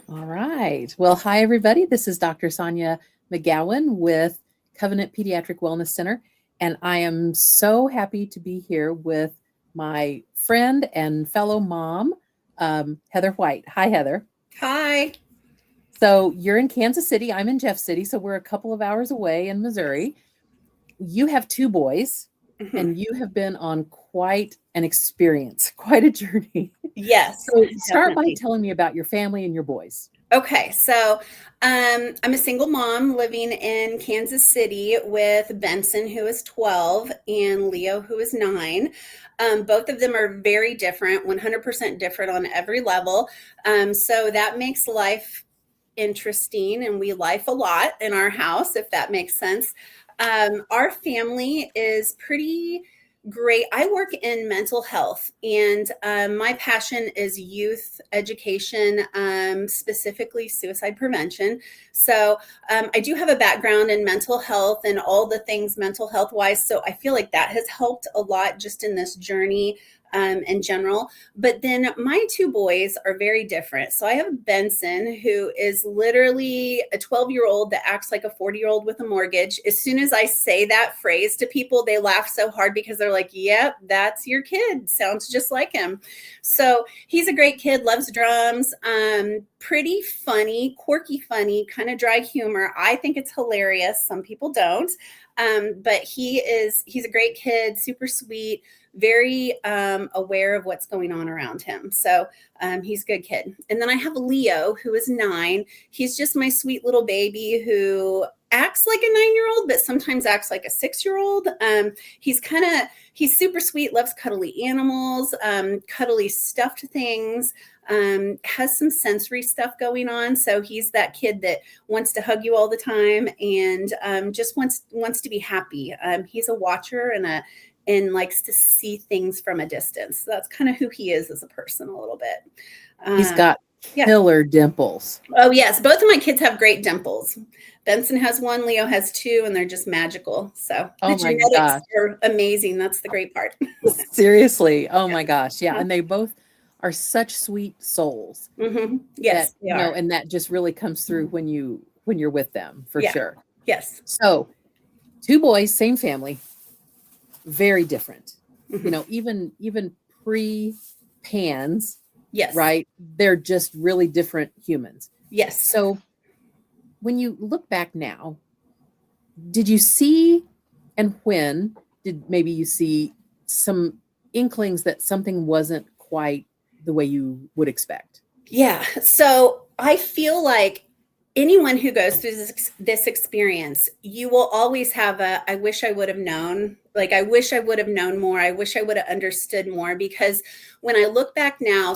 All right. Well, hi, everybody. This is Dr. Sonia McGowan with Covenant Pediatric Wellness Center. And I am so happy to be here with my friend and fellow mom, Heather White. Hi, Heather. Hi. So you're in Kansas City. I'm in Jeff City. So we're a couple of hours away in Missouri. You have two boys, Mhm. and you have been on quite an experience, quite a journey. Yes, So start by definitely. telling me about your family and your boys. Okay, so I'm a single mom living in Kansas City with Benson, who is 12, and Leo, who is 9. Both of them are very different, 100% different on every level. So that makes life interesting, and we life a lot in our house, if that makes sense. Our family is pretty great. I work in mental health, and my passion is youth education, specifically suicide prevention. So I do have a background in mental health and all the things mental health wise. So I feel like that has helped a lot just in this journey in general. But then my two boys are very different. So I have Benson, who is literally a 12-year-old that acts like a 40-year-old with a mortgage. As soon as I say that phrase to people, they laugh so hard because they're like, yep, that's your kid. Sounds just like him. So he's a great kid, loves drums, pretty funny, quirky funny, kind of dry humor. I think it's hilarious. Some people don't. But he's a great kid, super sweet, very aware of what's going on around him. So he's a good kid. And then I have Leo, who is 9. He's just my sweet little baby who acts like a 9-year-old, but sometimes acts like a 6-year-old. He's super sweet, loves cuddly animals, cuddly stuffed things, has some sensory stuff going on. So he's that kid that wants to hug you all the time and just wants to be happy. He's a watcher and likes to see things from a distance. So that's kind of who he is as a person a little bit. He's got Yeah. killer dimples. Oh, yes. Both of my kids have great dimples. Benson has one, Leo has 2, and they're just magical. So the Oh my genetics gosh. are amazing. That's the great part. Seriously. Oh my gosh. Yeah. And they both are such sweet souls that, Yes, they are. and that just really comes through when you're with them for Yeah. sure. Yes. So two boys, same family, very different. Mhm. Even pre pans, Yes. right? They're just really different humans. Yes. So when you look back now, did you see, and when did maybe you see some inklings that something wasn't quite the way you would expect? Yeah. So I feel like anyone who goes through this experience, you will always have I wish I would have known. Like, I wish I would have known more. I wish I would have understood more, because when I look back now,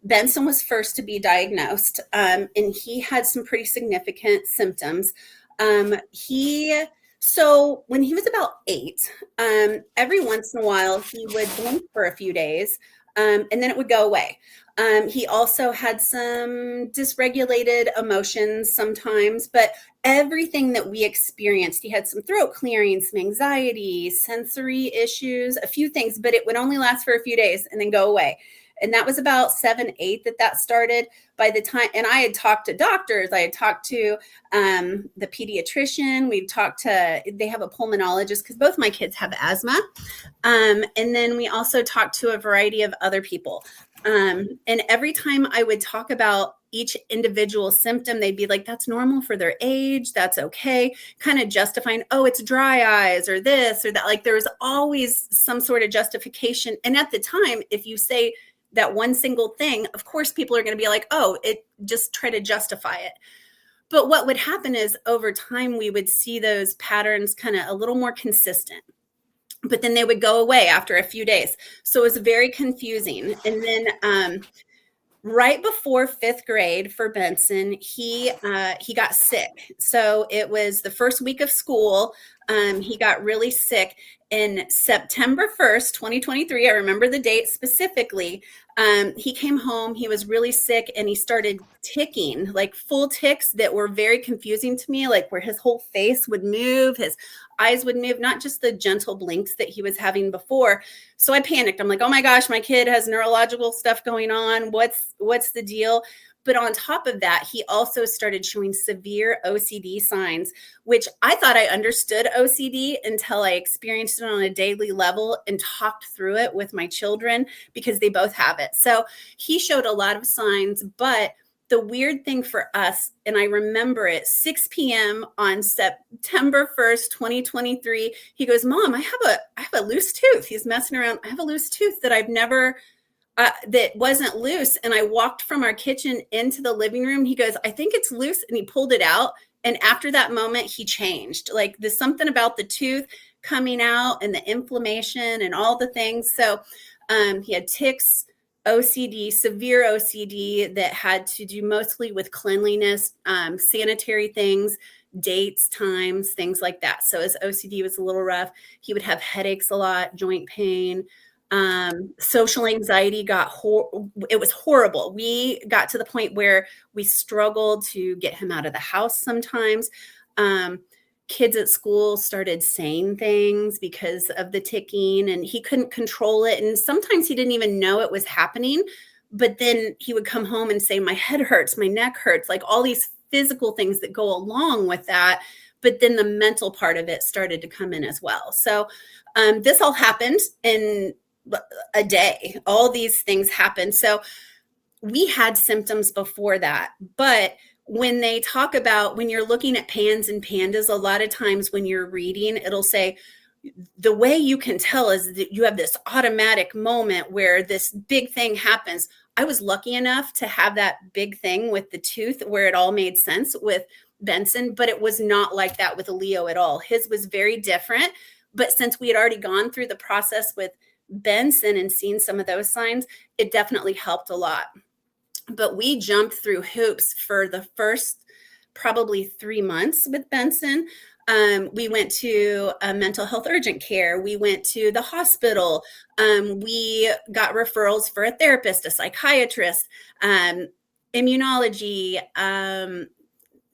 Benson was first to be diagnosed, and he had some pretty significant symptoms. So when he was about 8, every once in a while he would blink for a few days, and then it would go away. He also had some dysregulated emotions sometimes, but everything that we experienced, he had some throat clearing, some anxiety, sensory issues, a few things, but it would only last for a few days and then go away. And that was about 7, 8 that started. By the time, and I had talked to doctors, I had talked to the pediatrician, they have a pulmonologist because both my kids have asthma. And then we also talked to a variety of other people. And every time I would talk about each individual symptom, they'd be like, that's normal for their age. That's okay. Kind of justifying, oh, it's dry eyes or this or that. Like, there was always some sort of justification. And at the time, if you say that one single thing, of course, people are going to be like, oh, just try to justify it. But what would happen is over time, we would see those patterns kind of a little more consistent, but then they would go away after a few days. So it was very confusing. And then right before 5th grade for Benson, he got sick. So it was the first week of school. He got really sick. In September 1st, 2023, I remember the date specifically. He came home, he was really sick, and he started ticking, like full ticks that were very confusing to me, like where his whole face would move, his eyes would move, not just the gentle blinks that he was having before. So I panicked. I'm like, oh my gosh, my kid has neurological stuff going on. What's the deal? But on top of that, he also started showing severe OCD signs, which I thought I understood OCD until I experienced it on a daily level and talked through it with my children because they both have it. So he showed a lot of signs, but the weird thing for us, and I remember it, 6 p.m. on September 1st, 2023, he goes, Mom, I have a loose tooth. He's messing around. I have a loose tooth that I've never that wasn't loose. And I walked from our kitchen into the living room. He goes, I think it's loose. And he pulled it out. And after that moment, he changed. Like there's something about the tooth coming out and the inflammation and all the things. So he had tics, OCD, severe OCD that had to do mostly with cleanliness, sanitary things, dates, times, things like that. So his OCD was a little rough. He would have headaches a lot, joint pain. Social anxiety it was horrible. We got to the point where we struggled to get him out of the house sometimes. Kids at school started saying things because of the ticking and he couldn't control it. And sometimes he didn't even know it was happening, but then he would come home and say, my head hurts, my neck hurts, like all these physical things that go along with that. But then the mental part of it started to come in as well. So this all happened in a day. All these things happened. So we had symptoms before that. But when they talk about, when you're looking at pans and pandas, a lot of times when you're reading, it'll say, the way you can tell is that you have this automatic moment where this big thing happens. I was lucky enough to have that big thing with the tooth where it all made sense with Benson, but it was not like that with Leo at all. His was very different. But since we had already gone through the process with Benson and seen some of those signs, it definitely helped a lot. But we jumped through hoops for the first probably 3 months with Benson. We went to a mental health urgent care. We went to the hospital. We got referrals for a therapist, a psychiatrist, immunology,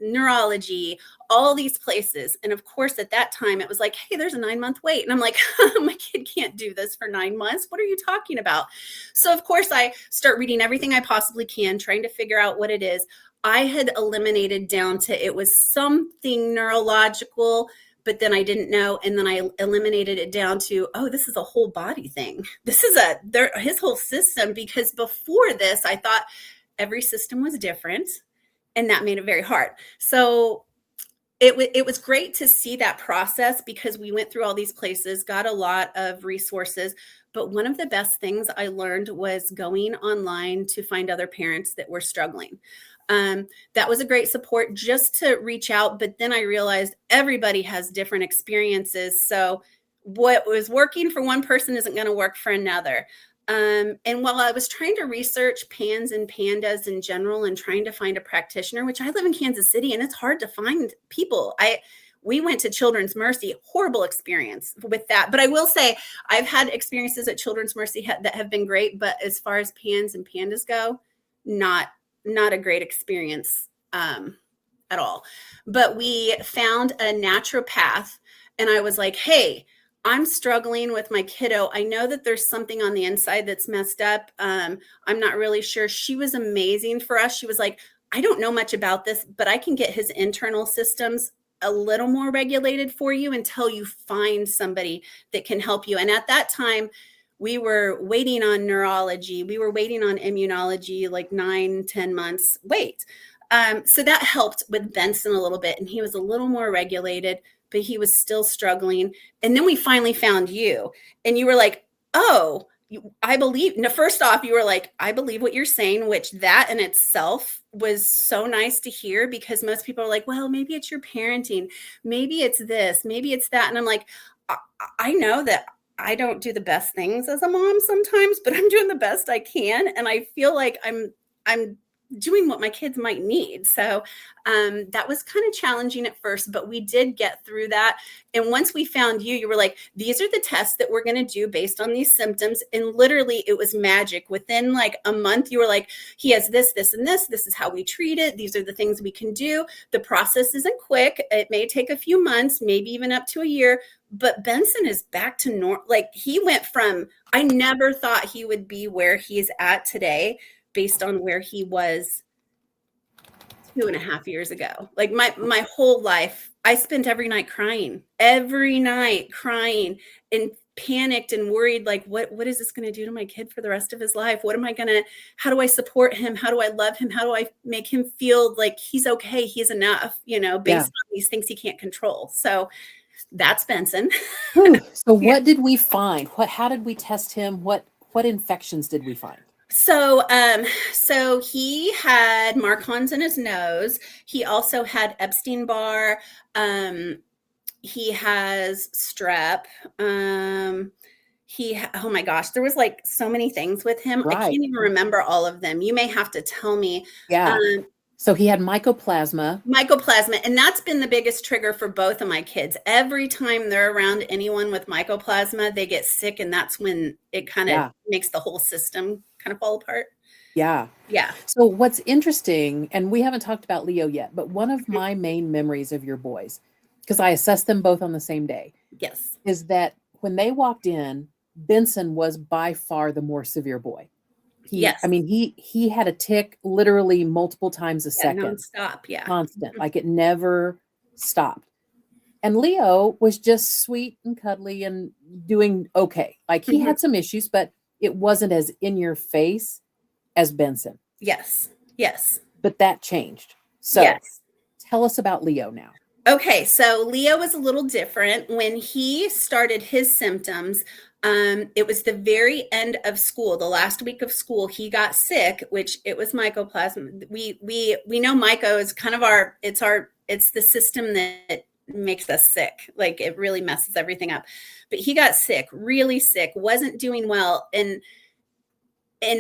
neurology, all these places. And of course, at that time, it was like, hey, there's a 9-month wait. And I'm like, my kid can't do this for 9 months. What are you talking about? So of course, I start reading everything I possibly can, trying to figure out what it is. I had eliminated down to it was something neurological, but then I didn't know. And then I eliminated it down to, oh, this is a whole body thing. This is his whole system, because before this, I thought every system was different. And that made it very hard. So it was great to see that process, because we went through all these places, got a lot of resources. But one of the best things I learned was going online to find other parents that were struggling. That was a great support just to reach out. But then I realized everybody has different experiences. So what was working for one person isn't going to work for another. And while I was trying to research pans and pandas in general and trying to find a practitioner, which I live in Kansas City and it's hard to find people. We went to Children's Mercy, horrible experience with that. But I will say I've had experiences at Children's Mercy that have been great. But as far as pans and pandas go, not a great experience at all. But we found a naturopath and I was like, hey, I'm struggling with my kiddo. I know that there's something on the inside that's messed up. I'm not really sure. She was amazing for us. She was like, I don't know much about this, but I can get his internal systems a little more regulated for you until you find somebody that can help you. And at that time, we were waiting on neurology. We were waiting on immunology, like 9-10 months wait. So that helped with Benson a little bit. And he was a little more regulated, but he was still struggling. And then we finally found you. And you were like, oh, I believe. Now, first off, you were like, I believe what you're saying, which that in itself was so nice to hear, because most people are like, well, maybe it's your parenting. Maybe it's this, maybe it's that. And I'm like, I know that I don't do the best things as a mom sometimes, but I'm doing the best I can. And I feel like I'm doing what my kids might need. So that was kind of challenging at first, but we did get through that. And once we found you, you were like, these are the tests that we're going to do based on these symptoms. And literally it was magic. Within like a month, you were like, he has this, this, and this. This is how we treat it. These are the things we can do. The process isn't quick. It may take a few months, maybe even up to a year, but Benson is back to normal. Like he went from, I never thought he would be where he's at today based on where he was 2.5 years ago. Like my whole life, I spent every night crying and panicked and worried, like, what is this going to do to my kid for the rest of his life? How do I support him? How do I love him? How do I make him feel like he's okay, he's enough, based on these things he can't control? So that's Benson. Whew. So Yeah. what did we find? How did we test him? What infections did we find? So he had Marcons in his nose. He also had Epstein-Barr. He has strep. Oh my gosh, there was like so many things with him. I Right. can't even remember all of them. You may have to tell me. Yeah. So he had mycoplasma. Mycoplasma, and that's been the biggest trigger for both of my kids. Every time they're around anyone with mycoplasma, they get sick, and that's when it kind of makes the whole system kind of fall apart. Yeah. Yeah. So what's interesting, and we haven't talked about Leo yet, but one of my main memories of your boys, because I assessed them both on the same day, yes, is that when they walked in, Benson was by far the more severe boy. Yes. I mean, he had a tick literally multiple times a second. Nonstop. Yeah. Constant. Like it never stopped. And Leo was just sweet and cuddly and doing okay. Like he had some issues, but it wasn't as in your face as Benson. Yes. Yes. But that changed. So tell us about Leo now. Okay, so Leo was a little different. When he started his symptoms, it was the very end of school, the last week of school. He got sick, which it was mycoplasma. We know myco is kind of it's the system that makes us sick. Like it really messes everything up. But he got sick, really sick, wasn't doing well, and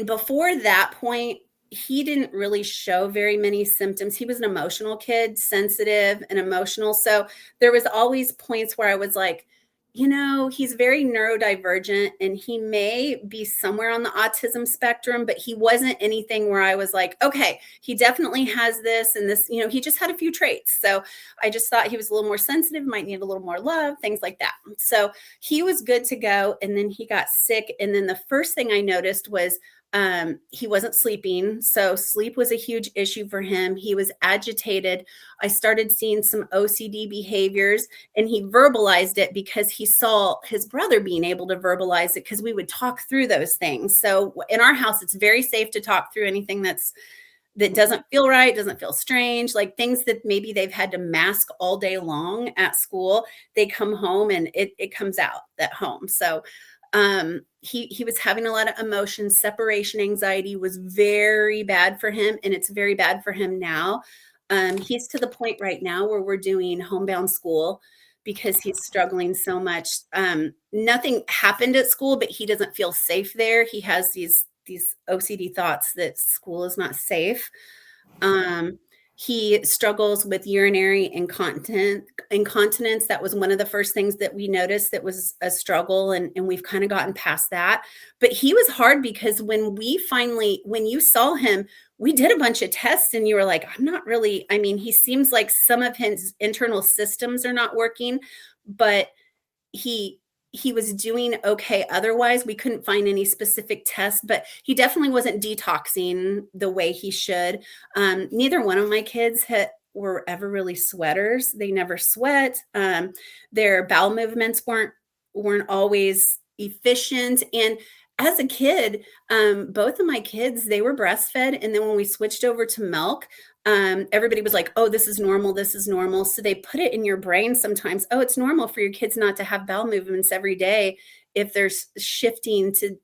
before that point, he didn't really show very many symptoms. He was an emotional kid, sensitive and emotional. So there was always points where I was like, he's very neurodivergent and he may be somewhere on the autism spectrum, but he wasn't anything where I was like, okay, he definitely has this and this, he just had a few traits. So I just thought he was a little more sensitive, might need a little more love, things like that. So he was good to go. And then he got sick. And then the first thing I noticed was he wasn't sleeping. So sleep was a huge issue for him. He was agitated. I started seeing some OCD behaviors, and he verbalized it because he saw his brother being able to verbalize it because we would talk through those things. So in our house, it's very safe to talk through anything that doesn't feel right, doesn't feel strange, like things that maybe they've had to mask all day long at school. They come home and it comes out at home. So he was having a lot of emotions. Separation anxiety was very bad for him, and it's very bad for him now. He's to the point right now where we're doing homebound school because he's struggling so much. Nothing happened at school, but he doesn't feel safe there. He has these OCD thoughts that school is not safe. He struggles with urinary incontinence. That was one of the first things that we noticed that was a struggle, and we've kind of gotten past that. But he was hard because when you saw him, we did a bunch of tests and you were like, he seems like some of his internal systems are not working, but he was doing okay. Otherwise, we couldn't find any specific tests, but he definitely wasn't detoxing the way he should. Neither one of my kids were ever really sweaters. They never sweat. Their bowel movements weren't always efficient. And as a kid, both of my kids, they were breastfed. And then when we switched over to milk, everybody was like, oh, this is normal. This is normal. So they put it in your brain sometimes. Oh, it's normal for your kids not to have bowel movements every day if they're shifting to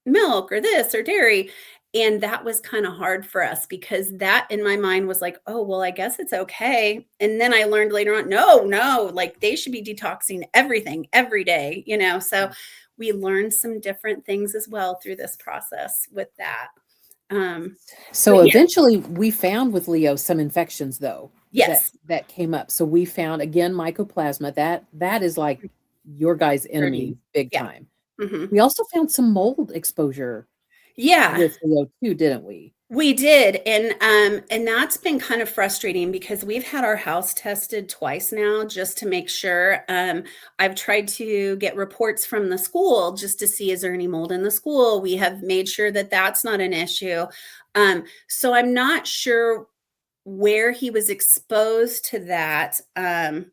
milk or this or dairy. And that was kind of hard for us because that in my mind was like, oh, well, I guess it's okay. And then I learned later on, no, like they should be detoxing everything every day, so we learned some different things as well through this process with that. So eventually we found with Leo some infections though. Yes. That came up. So we found again mycoplasma. That is like your guy's enemy big time. We also found some mold exposure. With Leo too, didn't we? We did. And that's been kind of frustrating because we've had our house tested twice now just to make sure. I've tried to get reports from the school just to see, is there any mold in the school? We have made sure that that's not an issue. So I'm not sure where he was exposed to that, and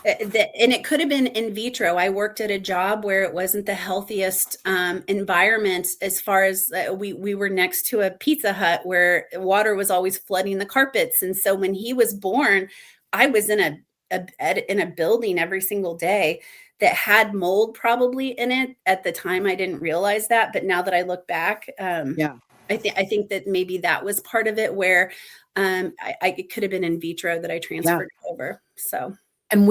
it could have been in vitro. I worked at a job where it wasn't the healthiest environment, as far as we were next to a Pizza Hut where water was always flooding the carpets. And so when he was born, I was in a building every single day that had mold probably in it. At the time, I didn't realize that, but now that I look back, Yeah. I think that maybe that was part of it, where it could have been in vitro that I transferred over. So. And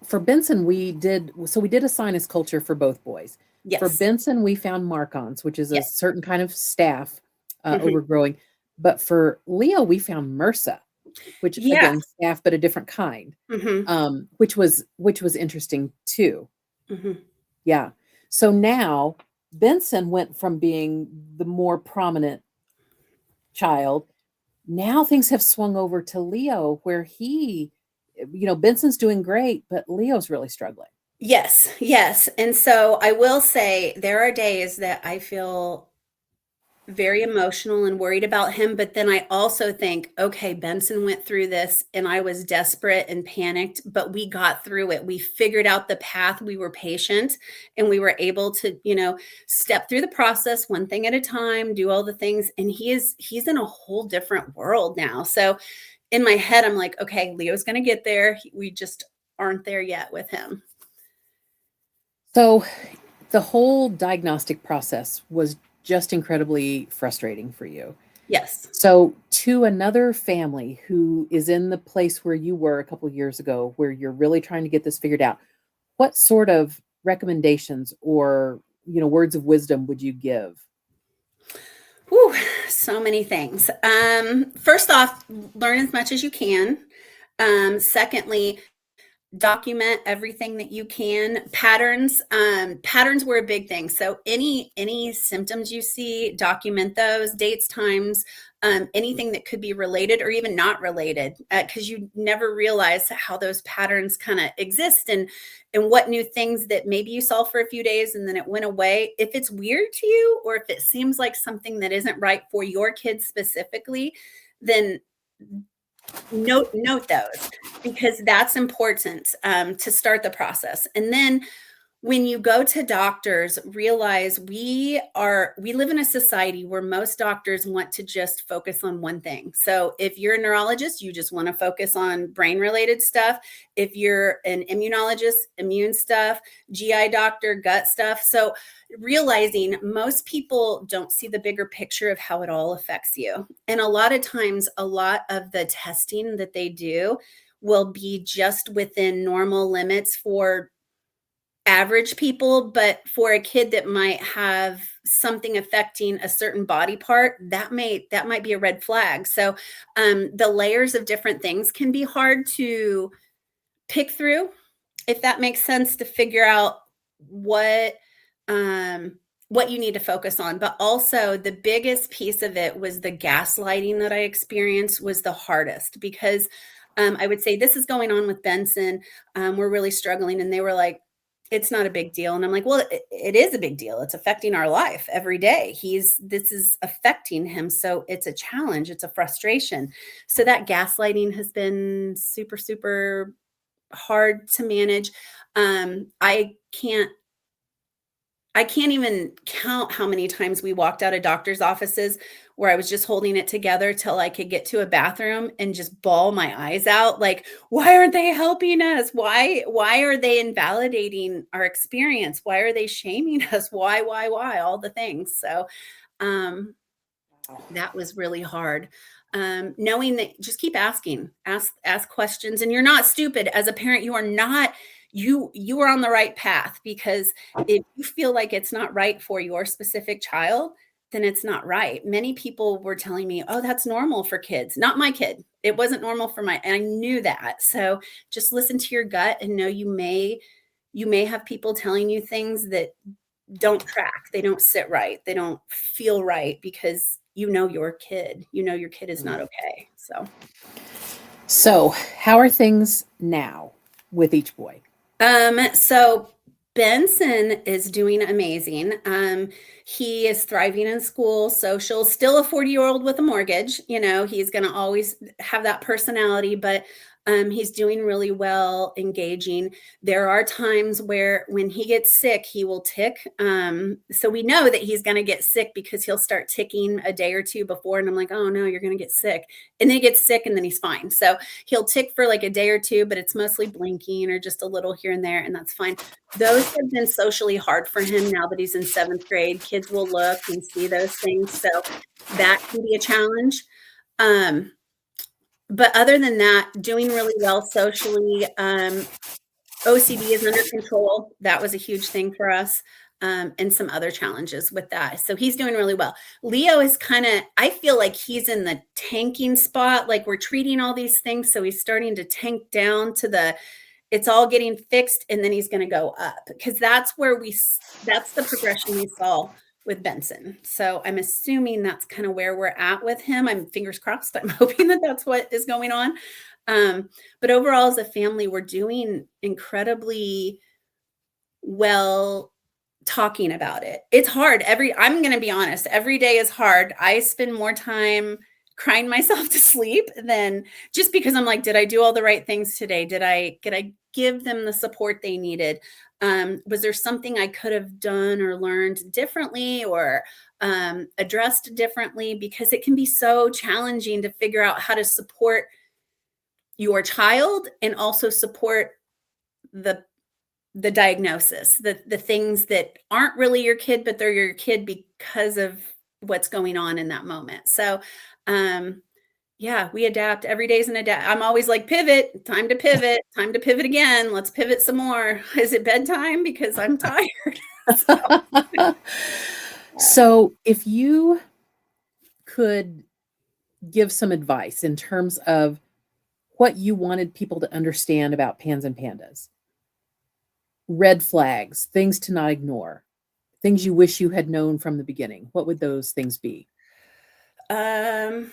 for Benson, we did a sinus culture for both boys. For Yes. Benson, we found Marcons, which is a Yes. certain kind of staph Mhm. overgrowing. But for Leo, we found MRSA, which Yeah. again, staph, but a different kind, Mhm. which was interesting too. Mhm. Yeah. So now Benson went from being the more prominent child. Now things have swung over to Leo, where Benson's doing great, but Leo's really struggling. Yes, yes. And so I will say there are days that I feel very emotional and worried about him, but then I also think, okay, Benson went through this and I was desperate and panicked, but we got through it. We figured out the path, we were patient, and we were able to, step through the process one thing at a time, do all the things, and he's in a whole different world now. So in my head I'm like, okay, Leo's going to get there. We just aren't there yet with him. So the whole diagnostic process was just incredibly frustrating for you. Yes. So to another family who is in the place where you were a couple of years ago, where you're really trying to get this figured out, what sort of recommendations or, words of wisdom would you give? Whew, so many things. First off, learn as much as you can. Secondly, document everything that you can. Patterns were a big thing. So any symptoms you see, document those, dates, times, anything that could be related or even not related, because you never realize how those patterns kind of exist, and what new things that maybe you saw for a few days and then it went away. If it's weird to you, or if it seems like something that isn't right for your kids specifically, then note those, because that's important, to start the process. And then when you go to doctors, realize we live in a society where most doctors want to just focus on one thing. So if you're a neurologist, you just want to focus on brain related stuff. If you're an immunologist, immune stuff, GI doctor, gut stuff. So realizing most people don't see the bigger picture of how it all affects you. And a lot of times, a lot of the testing that they do will be just within normal limits for average people, but for a kid that might have something affecting a certain body part, that might be a red flag. So the layers of different things can be hard to pick through, if that makes sense, to figure out what you need to focus on. But also the biggest piece of it was the gaslighting that I experienced was the hardest, because I would say, this is going on with Benson. We're really struggling. And they were like, it's not a big deal. And I'm like, well, it is a big deal. It's affecting our life every day. This is affecting him. So it's a challenge. It's a frustration. So that gaslighting has been super, super hard to manage. I can't even count how many times we walked out of doctor's offices where I was just holding it together till I could get to a bathroom and just bawl my eyes out. Like, why aren't they helping us? Why are they invalidating our experience? Why are they shaming us? Why, all the things. So, that was really hard. Knowing that, just keep asking, ask questions, and you're not stupid. As a parent, you are not, you are on the right path, because if you feel like it's not right for your specific child, then it's not right. Many people were telling me, oh, that's normal for kids. Not my kid. It wasn't normal for and I knew that. So just listen to your gut and know you may have people telling you things that don't track. They don't sit right. They don't feel right, because your kid. Your kid is not okay. So how are things now with each boy? So Benson is doing amazing. He is thriving in school, social, still a 40-year-old with a mortgage. He's going to always have that personality, but he's doing really well, engaging. There are times where when he gets sick, he will tick. So we know that he's going to get sick because he'll start ticking a day or two before. And I'm like, oh no, you're going to get sick. And then he gets sick and then he's fine. So he'll tick for like a day or two, but it's mostly blinking or just a little here and there. And that's fine. Those have been socially hard for him now that he's in 7th grade. Kids will look and see those things. So that can be a challenge. But other than that, doing really well socially. OCD is under control. That was a huge thing for us. And some other challenges with that. So he's doing really well. Leo is I feel like he's in the tanking spot. Like we're treating all these things. So he's starting to tank down to it's all getting fixed and then he's going to go up, because that's the progression we saw with Benson. So I'm assuming that's kind of where we're at with him. I'm fingers crossed. I'm hoping that that's what is going on. But overall, as a family, we're doing incredibly well talking about it. It's hard. I'm going to be honest. Every day is hard. I spend more time crying myself to sleep than just because I'm like, did I do all the right things today? Did I give them the support they needed? Was there something I could have done or learned differently or addressed differently? Because it can be so challenging to figure out how to support your child and also support the diagnosis, the things that aren't really your kid, but they're your kid because of what's going on in that moment. So, yeah, we adapt. Every day's an adapt. I'm always like, pivot, time to pivot again. Let's pivot some more. Is it bedtime? Because I'm tired. So if you could give some advice in terms of what you wanted people to understand about pans and pandas, red flags, things to not ignore, things you wish you had known from the beginning, what would those things be? I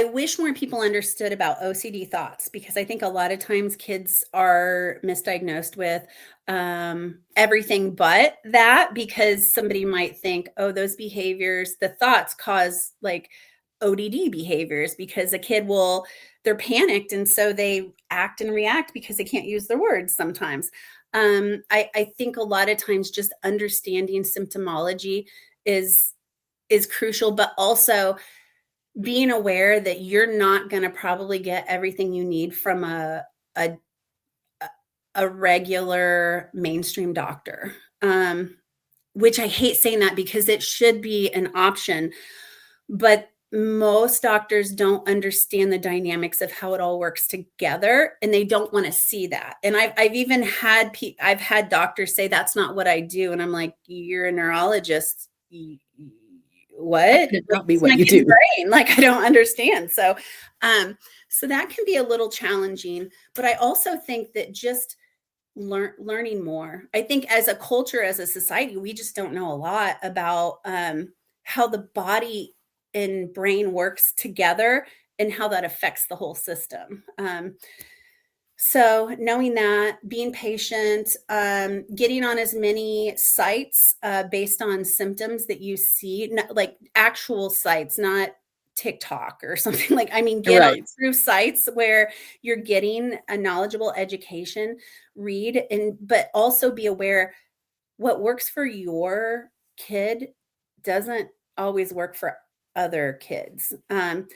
wish more people understood about OCD thoughts, because I think a lot of times kids are misdiagnosed with everything but that, because somebody might think, oh, those behaviors, the thoughts cause like ODD behaviors, because a kid they're panicked and so they act and react because they can't use their words sometimes. I think a lot of times just understanding symptomology is crucial, but also being aware that you're not going to probably get everything you need from a regular mainstream doctor, which I hate saying that because it should be an option, but most doctors don't understand the dynamics of how it all works together, and they don't want to see that. And I've even had doctors say that's not what I do, and I'm like, you're a neurologist. What? Could not be what you do. Brain. Like, I don't understand. So that can be a little challenging, but I also think that just learning more. I think as a culture, as a society, we just don't know a lot about how the body and brain works together and how that affects the whole system. So knowing that, being patient, getting on as many sites based on symptoms that you see, like actual sites, not TikTok or something like, get Right. through sites where you're getting a knowledgeable education, but also be aware what works for your kid doesn't always work for other kids. And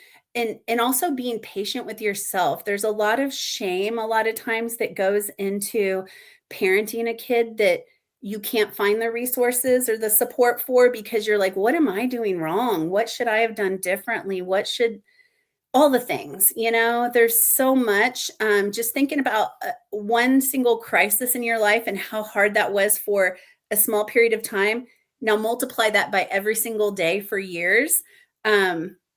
also being patient with yourself. There's a lot of shame a lot of times that goes into parenting a kid that you can't find the resources or the support for, because you're like, what am I doing wrong? What should I have done differently? All the things, there's so much. Just thinking about one single crisis in your life and how hard that was for a small period of time. Now multiply that by every single day for years.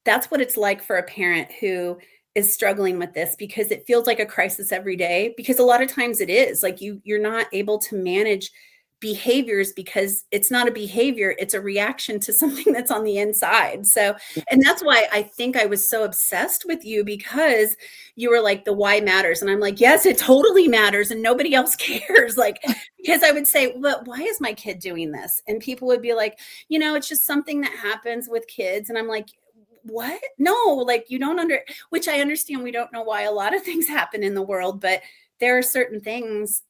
That's what it's like for a parent who is struggling with this, because it feels like a crisis every day, because a lot of times it is like you're not able to manage behaviors because it's not a behavior, it's a reaction to something that's on the inside. So, and that's why I think I was so obsessed with you, because you were like, the why matters. And I'm like, yes, it totally matters. And nobody else cares. Like, because I would say, but why is my kid doing this? And people would be like, it's just something that happens with kids. And I'm like, what? No, like you don't which I understand. We don't know why a lot of things happen in the world, but there are certain things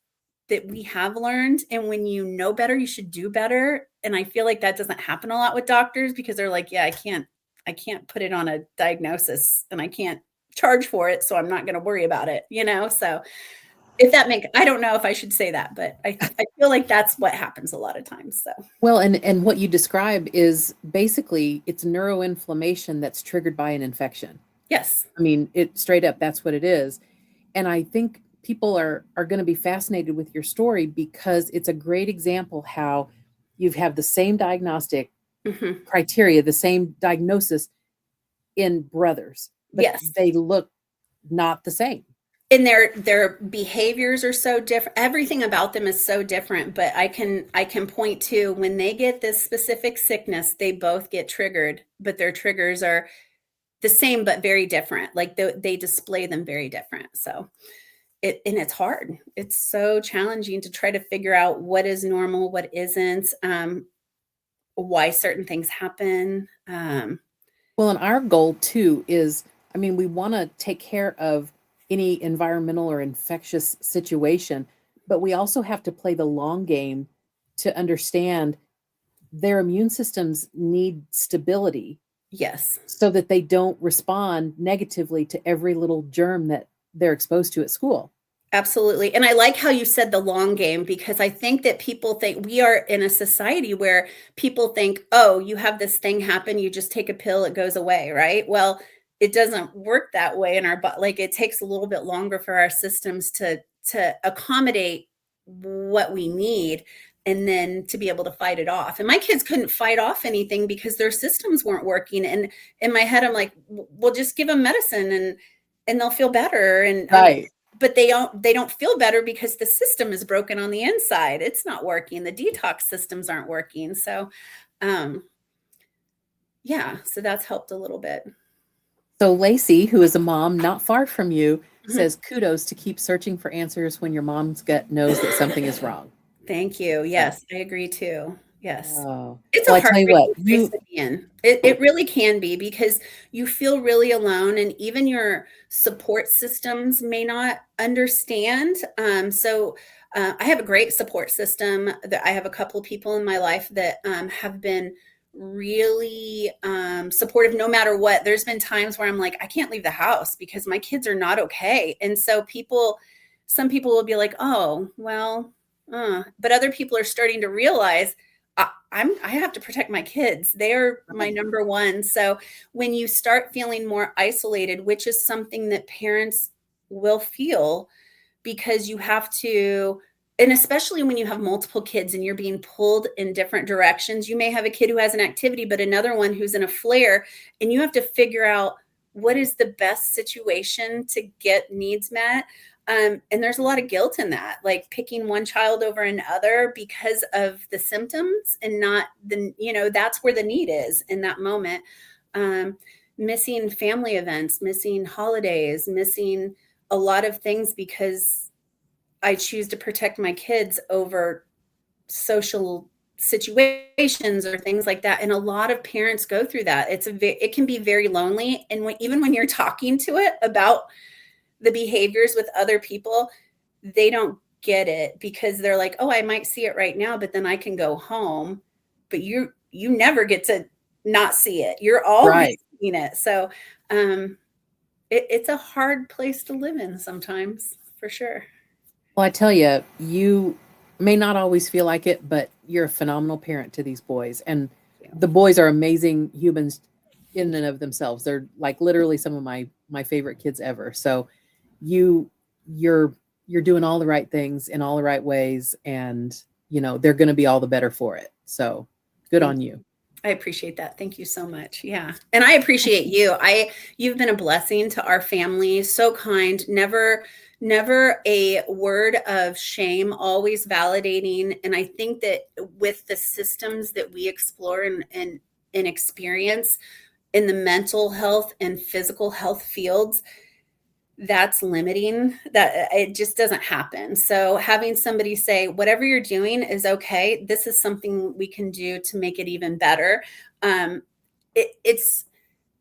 that we have learned. And when you know better, you should do better. And I feel like that doesn't happen a lot with doctors, because they're like, yeah, I can't put it on a diagnosis and I can't charge for it. So I'm not going to worry about it, So if that I don't know if I should say that, but I feel like that's what happens a lot of times. So. Well, and what you describe is basically it's neuroinflammation that's triggered by an infection. Yes. I mean, it straight up, that's what it is. And I think people are going to be fascinated with your story, because it's a great example how you have the same diagnostic criteria, the same diagnosis in brothers, but yes, they look not the same. And their behaviors are so different. Everything about them is so different, but I can point to when they get this specific sickness, they both get triggered, but their triggers are the same but very different. Like they display them very different. So and it's hard. It's so challenging to try to figure out what is normal, what isn't, why certain things happen. Well, and our goal too is, I mean, we want to take care of any environmental or infectious situation, but we also have to play the long game to understand their immune systems need stability. Yes. So that they don't respond negatively to every little germ that they're exposed to at school. Absolutely. And I like how you said the long game, because I think that people think we are in a society where people think, oh, you have this thing happen, you just take a pill, it goes away, right? Well, it doesn't work that way in our body. Like it takes a little bit longer for our systems to accommodate what we need, and then to be able to fight it off. And my kids couldn't fight off anything because their systems weren't working. And in my head, I'm like, well, just give them medicine and they'll feel better. And right. But they don't feel better because the system is broken on the inside. It's not working. The detox systems aren't working. So, yeah, so that's helped a little bit. So Lacey, who is a mom not far from you, says kudos to keep searching for answers when your mom's gut knows that something is wrong. Thank you. Yes, I agree too. Yes. Oh. It's well, a I tell you what, place to be in. It really can be, because you feel really alone, and even your support systems may not understand. So I have a great support system. That I have a couple of people in my life that have been really supportive no matter what. There's been times where I'm like, I can't leave the house because my kids are not okay. And so some people will be like, oh, well, but other people are starting to realize I have to protect my kids. They're my number one. So when you start feeling more isolated, which is something that parents will feel, because you have to, and especially when you have multiple kids and you're being pulled in different directions, you may have a kid who has an activity, but another one who's in a flare, and you have to figure out what is the best situation to get needs met. And there's a lot of guilt in that, like picking one child over another because of the symptoms and not that's where the need is in that moment. Missing family events, missing holidays, missing a lot of things because I choose to protect my kids over social situations or things like that. And a lot of parents go through that. It can be very lonely. And even when you're talking to it about the behaviors with other people, they don't get it, because they're like, oh, I might see it right now, but then I can go home. But you never get to not see it. You're always seeing it. So it's a hard place to live in sometimes, for sure. Well, I tell you, you may not always feel like it, but you're a phenomenal parent to these boys. And the boys are amazing humans in and of themselves. They're like literally some of my favorite kids ever. So you're doing all the right things in all the right ways, and they're going to be all the better for it. So good on you. I appreciate that. Thank you so much. Yeah. And I appreciate you. You've been a blessing to our family. So kind. Never never a word of shame, always validating. And I think that with the systems that we explore and experience in the mental health and physical health fields, that's limiting. That it just doesn't happen. So having somebody say, whatever you're doing is okay, this is something we can do to make it even better.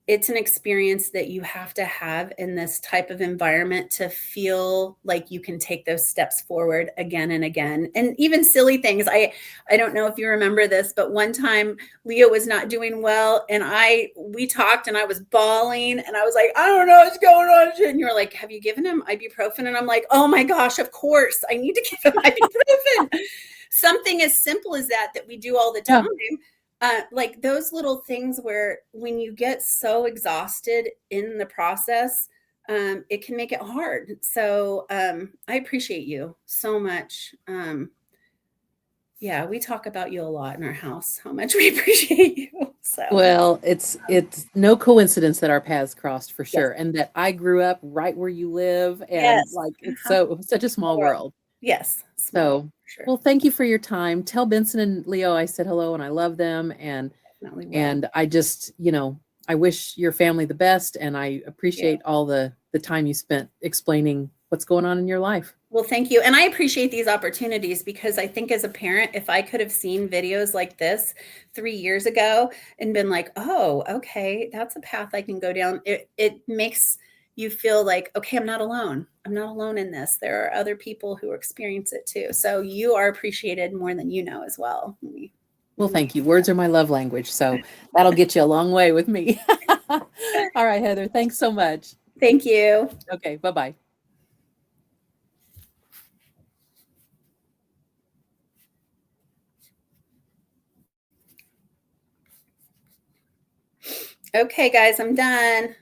It's an experience that you have to have in this type of environment to feel like you can take those steps forward again and again. And even silly things. I don't know if you remember this, but one time Leo was not doing well, and we talked, and I was bawling, and I was like, I don't know what's going on. And you were like, have you given him ibuprofen? And I'm like, oh my gosh, of course I need to give him ibuprofen. Something as simple as that we do all the time. Like those little things where when you get so exhausted in the process, it can make it hard. So I appreciate you so much. Yeah, we talk about you a lot in our house, how much we appreciate you. So Well, it's no coincidence that our paths crossed for yes, sure, and that I grew up right where you live, and yes, like it's such a small world. yes, small world, So, for sure. well, thank you for your time. Tell Benson and Leo I said hello and I love them, Definitely will. and I just, I wish your family the best, and I appreciate all the time you spent explaining what's going on in your life. Well, thank you. And I appreciate these opportunities because I think as a parent, if I could have seen videos like this 3 years ago and been like, oh, okay, that's a path I can go down, it makes you feel like, okay, I'm not alone. I'm not alone in this. There are other people who experience it too. So you are appreciated more than you know as well. Well, thank you. Words are my love language, so that'll get you a long way with me. All right, Heather, thanks so much. Thank you. Okay, bye-bye. Okay, guys, I'm done.